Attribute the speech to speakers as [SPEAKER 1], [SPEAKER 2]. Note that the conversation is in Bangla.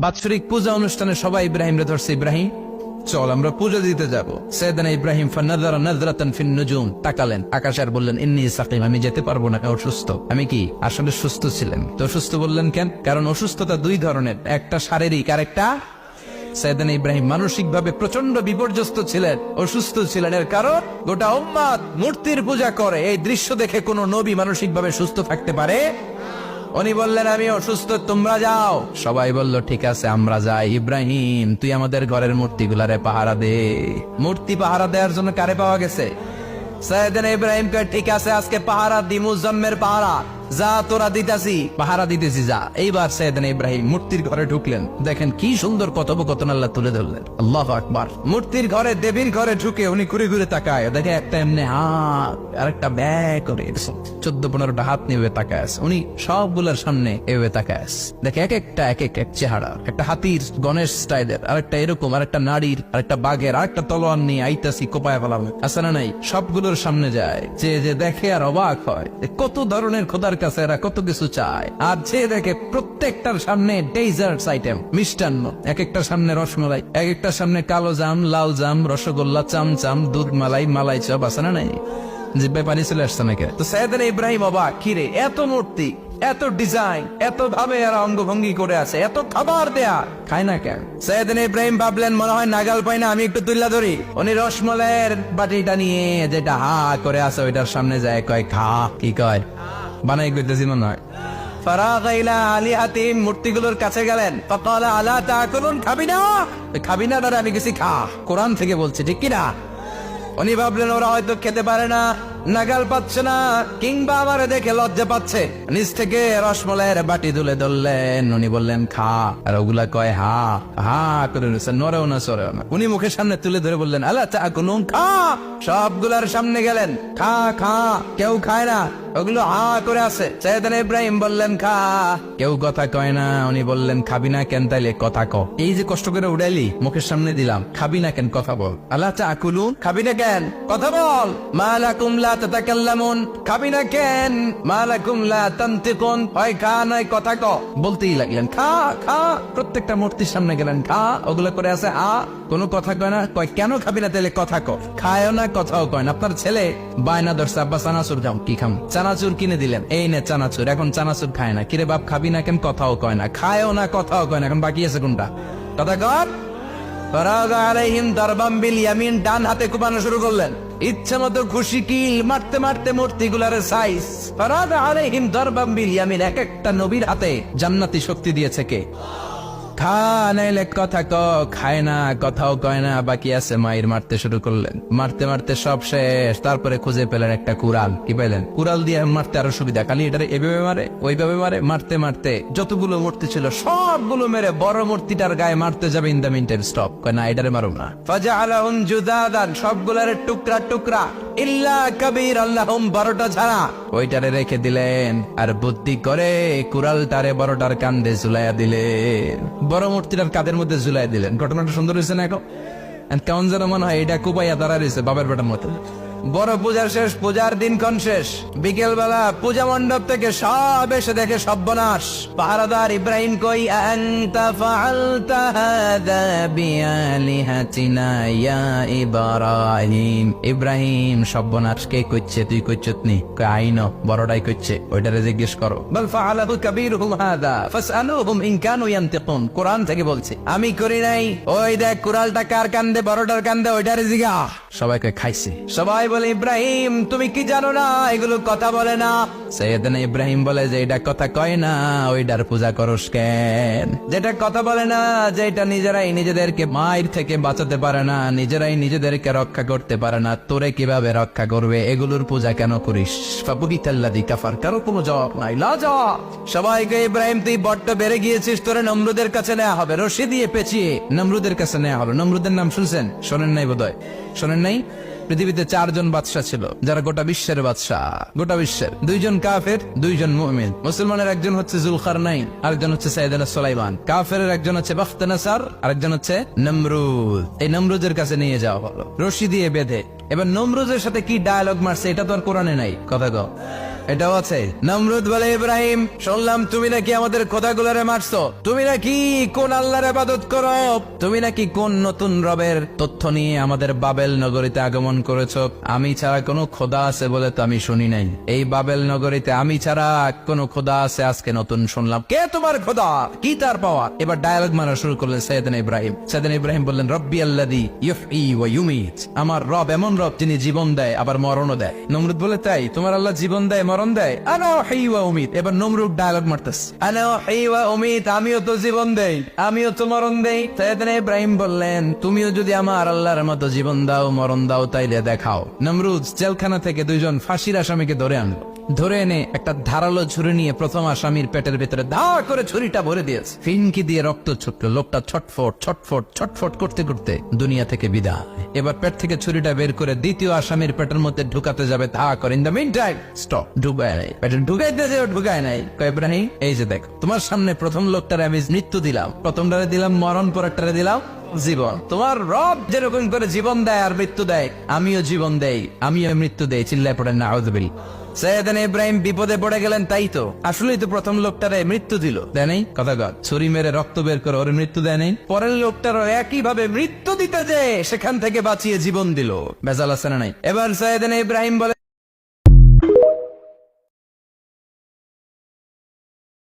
[SPEAKER 1] বাৎসরিক পূজা অনুষ্ঠানে সবাই ইব্রাহিম রে ধরছে, ইব্রাহিম চল আমরা পূজা দিতে যাবো। সাইয়েদনা ইব্রাহিম ফানাযারা নাযরাতান ফিন নুজুম, তাকালেন আকাশে আর বললেন ইন্নী সাকিম, আমি যেতে পারবো না, অসুস্থ। আমি কি আসলে সুস্থ ছিলেন? তো অসুস্থ বললেন কেন? কারণ অসুস্থতা দুই ধরনের, একটা শারীরিক আর একটা সাইয়েদনা ইব্রাহিম মানসিকভাবে প্রচন্ড বিপর্যস্ত ছিলেন, অসুস্থ ছিলেন। এর কারণ গোটা উম্মাত মূর্তির পূজা করে, এই দৃশ্য দেখে কোন নবী মানসিকভাবে সুস্থ থাকতে পারে? উনি বললেন আমি অসুস্থ, তোমরা যাও। সবাই বলল ঠিক আছে আমরা যাই। ইব্রাহিম তুই আমাদের ঘরের মূর্তিগুলারে পাহারা দে। মূর্তি পাহারা দেওয়ার জন্য কারে পাওয়া গেছে? সাইয়েদনা ইব্রাহিম কয় ঠিক আছে আজকে পাহারা দিমু, জন্মের পাহারা, যা তোরা দিতাছি, পাহারা দিতেছি যা। এইবার সাইয়েদনা ইব্রাহিম মূর্তির ঘরে ঢুকলেন, দেখেন কি সুন্দর কথোপকথন আল্লাহ তুলে ধরলেন। আল্লাহু আকবার। মূর্তির ঘরে, দেবীর ঘরে ঢুকে উনি ঘুরে ঘুরে তাকায়, দেখে একটা এমনি হাত আর একটা ব্যাগ করে 14-15টা হাত নিয়ে তাকায় আছে। উনি সবগুলোর সামনে এভাবে তাকায় আছে, দেখে এক একটা এক এক চেহারা, একটা হাতির গণেশ স্টাইলের, আরেকটা এরকম, আরেকটা নারীর, আরেকটা বাঘের, আরেকটা তলোয়ার নিয়ে আইতাছি কোপায় ফেলাবে, আছে না নাই? সবগুলোর সামনে যায়, যে দেখে আর অবাক হয় কত ধরনের খোদার কাছে এরা কত কিছু চায়। আর যে দেখে প্রত্যেকটার সামনে ডেজার্টস আইটেম, মিষ্টান্ন, এক একটার সামনে রসমালাই, এক একটার সামনে কালো জাম, লাল জাম, রসগোল্লা, চামচাম, দুধ মালাই, মালাই চপ, আছে না নাই? জিব্বায় পানি চলে আসছে নাকি? তো সাইয়েদনা ইব্রাহিম অবাক, কিরে এত মূর্তি, এত ডিজাইন, এত ভাবে এরা অঙ্গভঙ্গি করে আছে, এত খাবার দেয়া, খায় না কেন? সাইয়েদনা ইব্রাহিম ভাবলেন মনে হয় নাগাল পাই না, আমি একটু তুল্লা ধরি। উনি রসমালাইয়ের বাটিটা নিয়ে যেটা হা করে আছে ওইটার সামনে যায়, কয় খা। কি কয়? বানাই করতেছি মনে হয়। ফারাগা ইলা আলিহাতিহিম, মূর্তিগুলোর কাছে গেলেন, ফাকালা আলা তাকুলুন, খাবি না? খাবি না দাদা, আমি কিছু খা, কোরআন থেকে বলছে, ঠিক কিনা? উনি ভাবলেন ওরা হয়তো খেতে পারে না, নাগাল পাচ্ছে না, কিংবা আমার দেখে লজ্জা পাচ্ছে। নিচ থেকে রসমলাইয়ের বাটি তুলে ধরলেন, উনি বললেন খা, আর ওগুলা কয় হা হা করে নিচ্ছে, নরেও না সরেও না। উনি মুখের সামনে তুলে ধরে বললেন আল্লাহ তাকুলুন, খা। সবগুলার সামনে গেলেন, খা খা, কেউ খায় না, ওগুলো হা করে আছে। সাইয়েদনা ইব্রাহিম বললেন খা, কেউ কথা কয় না। উনি বললেন খাবি না কেন? তাইলে কথা ক। এই যে কষ্ট করে উড়াইলি, মুখের সামনে দিলাম, খাবি না কেন? কথা বল। আল্লাহ তাকুলুন, খাবি না কেন? কথা বল। মা লাকুম লা তাতাকাল্লামুন, খাবি না কেন? মা লাকুম লা তানতিকুন, হয় খা নয় কথা ক। বলতেই লাগলেন খা খা, প্রত্যেকটা মূর্তির সামনে গেলেন, খা। ওগুলো করে আছে হা, কোনো কথা কয় না। কয় কেন খাবি না? তাইলে কথা ক। খায়ও না, কথাও কয় না। আপনার ছেলে বায়না ধরছে, আব্বা চানাচুর খাম। কি খাম? চানাচুর কিনে দিলেন, এই নে চানাচুর। এখন চানাচুর খায় না। কিরে বাপ খাবি না কেন? কথাও কয় না। খায়ও না, কথাও কয় না। এখন বাকি আছে কোনটা? কথা কর। ফারাগা আলাইহিম দারবাম বিল ইয়ামিন, ডান হাতে কুপানো শুরু করলেন, ইচ্ছা মতো খুশি কিল মারতে মারতে মূর্তিগুলার সাইজ। ফারাগা আলাইহিম দারবাম বিল ইয়ামিন, এক একটা নবীর হাতে জান্নাতি শক্তি দিয়েছে কে? খা নাইলে কথা ক। খায় না, কথাও কয় না, বাকি আছে মায়ের। মারতে শুরু করলেন, মারতে মারতে সব শেষ। তারপরে খুঁজে পেলেন একটা কুড়াল। কি পেলেন? কুড়াল দিয়ে মারতে আরো সুবিধা, খালি এটারে এভাবে মারে, ওইভাবে মারে। মারতে মারতে যতগুলো মূর্তি ছিল সবগুলো মেরে বড় মূর্তিটার গায়ে মারতে যাবে, in the meantime stop, কয় না এটারে মারুম না। ফাজআলাহুম জুদাদান, সবগুলার টুকরা টুকরা, ইল্লা কাবীর আল্লাহুম, বড়টা ছাড়া ওইটারে রেখে দিলেন। আর বুদ্ধি করে কুড়ালটারে বড়টার কান্দে ঝুলাইয়া দিলেন, বড় মূর্তিটার কাদের মধ্যে ঝুলাই দিলেন। ঘটনাটা সুন্দর হয়েছে না? এখন কেমন যেন মনে হয় এটা কুপাইয়া দাঁড়া রয়েছে বাবার বেটার মতো। বড় পূজার শেষ, পূজার দিনক্ষণ শেষ। বিকেল বেলা পূজা মণ্ডপ থেকে সব এসে দেখে সর্বনাশ। পাহারাদার ইব্রাহিম কই, আনতা ফাআলতা হাযা বিআলিহাতিনা ইয়া ইব্রাহিম। ইব্রাহিম সর্বনাশ কে কইছে? তুই কইছত নি? কই আইনো, বড়টাই কইছে, ওইটারে জিজ্ঞেস করো। বল ফাআলাহু কাবীরুহুম হাযা ফাসআলুহুম ইন কানু ইয়ানতিকুন, কোরআন থেকে বলছে, আমি করি নাই। ওই দেখ কুড়ালটা কার কান্দে, বড়টার কান্দে, ওইটারে জিগা। সবাই কই খাইছে। সবাই বলে ইব্রাহিম তুমি কি জানো না এগুলো কথা বলে না? সাইয়েদনা ইব্রাহিম বলে যে এটা কথা কয় না, ওইটার পূজা করস কেন? যেটা কথা বলে না, যেটা নিজেরাই নিজেদেরকে মায়ের থেকে বাঁচাতে পারে না, নিজেরাই নিজেদেরকে রক্ষা করতে পারে না, তোরে কিভাবে রক্ষা করবে? এগুলোর পূজা কেন করিস? ফাবুহিতাল্লাযী কাফার, কারো কোনো জবাব নাই, লাজবাব। সবাইকে ইব্রাহিম তুই বড্ড বেড়ে গিয়েছিস, তোরে নমরুদের কাছে নেওয়া হবে, রশি দিয়ে পেঁচিয়ে নমরুদের কাছে নেওয়া হলো। নমরুদের নাম শুনছেন? শোনেন নাই বোধহয়, শোনেন নাই? পৃথিবীতে 4 জন বাদশা ছিল, যারা গোটা বিশ্বের বাদশা। গোটা বিশ্বের 2 জন কাফের, 2 জন মুমিন। মুসলমানের একজন হচ্ছে জুলকারনাইন, আরেকজন হচ্ছে সাইয়েদনা সুলাইমান। কাফেরের একজন হচ্ছে বাখতানাসার, আরেকজন হচ্ছে নমরুদ। এই নমরুদের কাছে নিয়ে যাওয়া হলো রশি দিয়ে বেঁধে। এবার নমরুদের সাথে কি ডায়ালগ মারছে এটা তো আর কোরআনে নাই। কথা কও, এটাও আছে। নমরুদ বলে, ইব্রাহিম শুনলাম তুমি নাকি আমাদের খোদাগুলোরে মারছো, তুমি নাকি কোন আল্লাহর ইবাদত করো, তুমি নাকি কোন নতুন রবের তথ্য নিয়ে আমাদের বাবেল নগরীতে আগমন করেছো। আমি ছাড়া কোনো খোদা আছে বলে তো আমি শুনি নাই, এই বাবেল নগরীতে আমি ছাড়া কোনো খোদা আছে আজকে নতুন শুনলাম। কে তোমার খোদা, কি তার পাওয়ার? এবার ডায়ালগ মারা শুরু করলেন সাইয়েদনা ইব্রাহিম। সাইয়েদনা ইব্রাহিম বললেন, রব্বি আল্লাযী ইউহয়ী ওয়া ইউমীত, আমার রব এমন রব যিনি জীবন দেয় আবার মরণও দেয়। নমরুদ বলে, তাই তোমার আল্লাহ জীবন দেয় মরণ দেয়? আনা উহয়ী ওয়া উমীত। এবার নমরুদ ডায়ালগ মারতেছে, আনা উহয়ী ওয়া উমীত, আমিও তো জীবন দেই আমিও তো মরণ দেই। সাইয়েদনা ইব্রাহিম বললেন, তুমিও যদি আমার আল্লাহর মতো জীবন দাও মরণ দাও তাইলে দেখাও। নমরুদ জেলখানা থেকে দুইজন ফাঁসির আসামিকে ধরে আনলো। ধরে এনে একটা ধারালো ছুরি নিয়ে প্রথম আসামির পেটের ভিতরে ধা করে ছুরিটা ভরে দিয়েছে। ফিনকি দিয়ে রক্ত ছুটলো, লোকটা ছটফট ছটফট ছটফট করতে করতে দুনিয়া থেকে বিদায়। এবার পেট থেকে ছুরিটা বের করে দ্বিতীয় আসামির পেটের মধ্যে ঢুকাতে যাবে, ধা করে। In the meantime stop, ঢুকায় নাই, পেটে ঢুকাইতে যে ঢুকায় নাই। কয়, ইব্রাহিম এই যে দেখো, তোমার সামনে প্রথম লোকটারে আমি মৃত্যু দিলাম, প্রথমটারে দিলাম মরণ, পরেরটারে দিলাম জীবন। তোমার রব যেরকম করে জীবন দেয় আর মৃত্যু দেয়, আমিও জীবন দেই আমিও মৃত্যু দেই। চিল্লায় পড়েন নাউযুবিল্লাহ। সাইয়েদনা ইব্রাহিম বিপদে পড়ে গেলেন। তাই তো, আসলেই তো প্রথম লোকটারে মৃত্যু দিল, দেয় নাই? কথা কর, ছুরি মেরে রক্ত বের করে ওর মৃত্যু দেয় নাই? পরের লোকটারও একই ভাবে মৃত্যু দিতে যে সেখান থেকে বাঁচিয়ে জীবন দিল। বেজাল আছে না নাই? এবার সাইয়েদনা ইব্রাহিম বলে,